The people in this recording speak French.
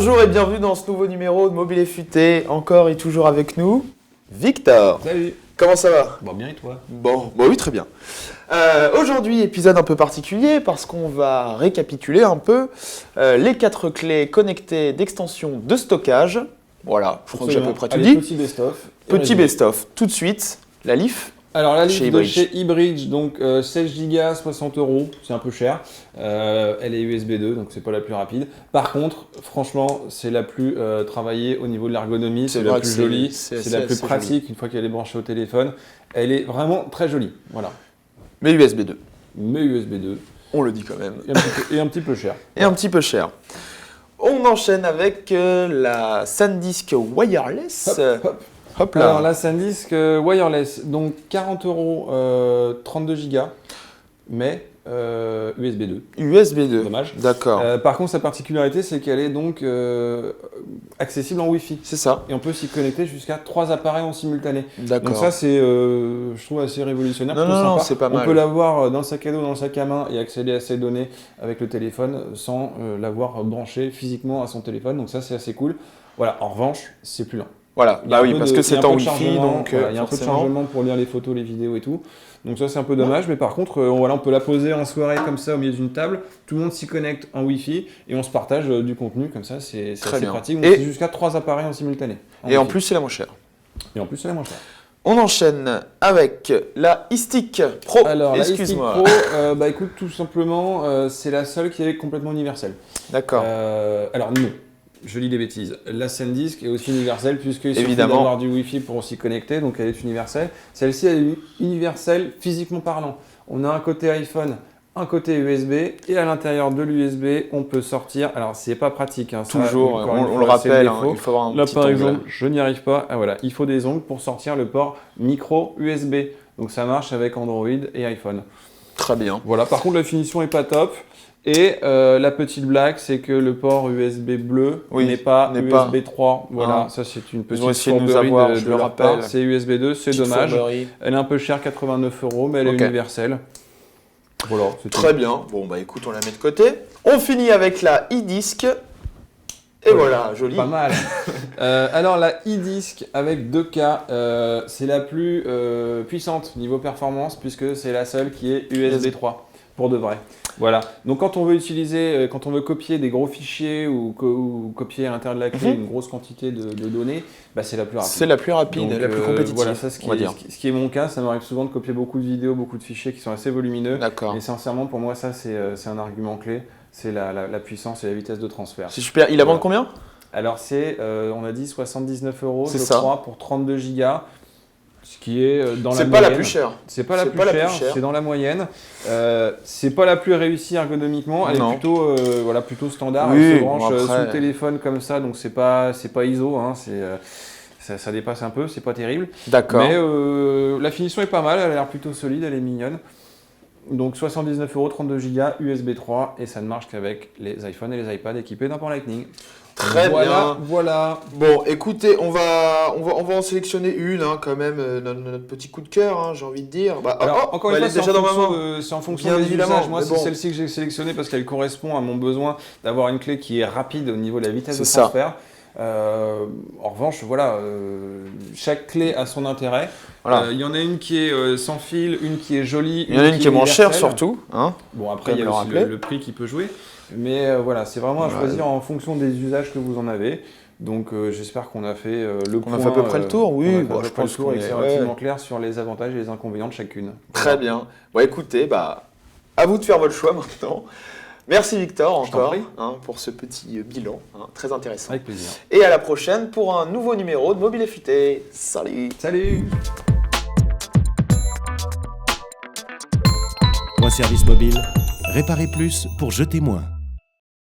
Bonjour et bienvenue dans ce nouveau numéro de Mobile et Futé. Encore et toujours avec nous, Victor. Salut. Comment ça va? Bon, bien et toi? Bon, oui, très bien. Aujourd'hui, épisode un peu particulier parce qu'on va récapituler un peu les 4 clés connectées d'extension de stockage. Voilà, je crois que j'ai à peu près tout dit. Petit best-of. Petit best-of. Tout de suite, la Leaf. Alors la Leaf de eBridge. chez eBridge, donc 16 Go, 60 €, c'est un peu cher. Elle est USB 2, donc c'est pas la plus rapide. Par contre, franchement, c'est la plus travaillée au niveau de l'ergonomie, c'est la plus jolie, c'est la plus pratique joli. Une fois qu'elle est branchée au téléphone. Elle est vraiment très jolie, voilà. Mais USB 2. Mais USB 2. On le dit quand même. Et un petit peu cher. Et un petit peu cher. On enchaîne avec la SanDisk Wireless. Hop, hop. Hop là. Alors la SanDisk Wireless, donc 40 €, 32 Go, mais USB 2. USB 2. Dommage. D'accord. Par contre, sa particularité, c'est qu'elle est donc accessible en Wi-Fi. C'est ça. Et on peut s'y connecter jusqu'à 3 appareils en simultané. D'accord. Donc ça, c'est, je trouve, assez révolutionnaire. Non, c'est pas mal. On peut l'avoir dans le sac à dos, dans le sac à main et accéder à ses données avec le téléphone sans l'avoir branché physiquement à son téléphone. Donc ça, c'est assez cool. Voilà. En revanche, c'est plus lent. Voilà, bah oui, parce que c'est en Wi-Fi, donc il y a un peu de chargement pour lire les photos, les vidéos et tout. Donc ça, c'est un peu dommage, mais par contre, on peut la poser en soirée comme ça au milieu d'une table. Tout le monde s'y connecte en Wi-Fi et on se partage du contenu comme ça, c'est assez pratique. Donc c'est jusqu'à 3 appareils en simultané. En plus, c'est la moins chère. Et en plus, c'est la moins chère. On enchaîne avec la iStick Pro. Alors, la iStick Pro, bah écoute, tout simplement, c'est la seule qui est complètement universelle. D'accord. Alors non. Je lis des bêtises. La SanDisk est aussi universelle puisqu'il suffit d'avoir du Wi-Fi pour s'y connecter, donc elle est universelle. Celle-ci, elle est universelle physiquement parlant. On a un côté iPhone, un côté USB, et à l'intérieur de l'USB, on peut sortir. Alors, c'est pas pratique. Hein, toujours, on le rappelle, il faut avoir un Là, petit par ongle. exemple, je n'y arrive pas. Ah voilà, il faut des ongles pour sortir le port micro USB. Donc, ça marche avec Android et iPhone. Très bien. Voilà, par contre, la finition est pas top. Et la petite blague, c'est que le port USB bleu n'est pas USB 3. Voilà, ça c'est une petite fourberie de leur part. C'est USB 2, c'est dommage. Fourberie. Elle est un peu chère, 89 €, mais elle est universelle. Voilà, très bien. Bon, bah écoute, on la met de côté. On finit avec la eDisk. Et voilà, joli. Pas mal. Alors la eDisk avec 2K, c'est la plus puissante niveau performance puisque c'est la seule qui est USB 3 pour de vrai. Voilà. Donc quand on veut utiliser, quand on veut copier des gros fichiers ou copier à l'intérieur de la clé une grosse quantité de données, bah, c'est la plus rapide. C'est la plus rapide, la plus compétitive. Voilà, ça, ce qui est mon cas, ça m'arrive souvent de copier beaucoup de vidéos, beaucoup de fichiers qui sont assez volumineux. D'accord. Et sincèrement, pour moi, ça c'est un argument clé, c'est la puissance et la vitesse de transfert. C'est super. Il a vendu combien? Alors c'est, on a dit 79 €, je crois, pour 32 Go. Ce qui est dans la moyenne. C'est pas la plus chère. C'est pas la plus chère, c'est dans la moyenne. C'est pas la plus réussie ergonomiquement, elle est plutôt standard. Oui, elle se branche sous le téléphone comme ça, donc c'est pas ISO, hein, ça dépasse un peu, c'est pas terrible. D'accord. Mais la finition est pas mal, elle a l'air plutôt solide, elle est mignonne. Donc 79 €, 32 Go, USB 3 et ça ne marche qu'avec les iPhones et les iPads équipés d'un port Lightning. Très bien. Voilà. Bon, écoutez, on va en sélectionner une quand même, notre petit coup de cœur, hein, j'ai envie de dire. Bah, alors, encore une fois, c'est en fonction des usages. Moi, c'est celle-ci que j'ai sélectionnée parce qu'elle correspond à mon besoin d'avoir une clé qui est rapide au niveau de la vitesse de transfert. En revanche, voilà, chaque clé a son intérêt. Voilà. Il y en a une qui est sans fil, une qui est jolie. Il y en a une qui est moins chère surtout. Hein, bon, après, il y a aussi le prix qui peut jouer. Mais voilà, c'est vraiment à choisir en fonction des usages que vous en avez. Donc j'espère qu'on a fait le point. On a fait à peu près le tour, oui. Je pense que c'est relativement clair sur les avantages et les inconvénients de chacune. Très bien. Bon, écoutez, à vous de faire votre choix maintenant. Merci Victor encore pour ce petit bilan, très intéressant. Avec plaisir. Et à la prochaine pour un nouveau numéro de Mobile et Futé. Salut. Salut. Point Service Mobile, réparez plus pour jeter moins.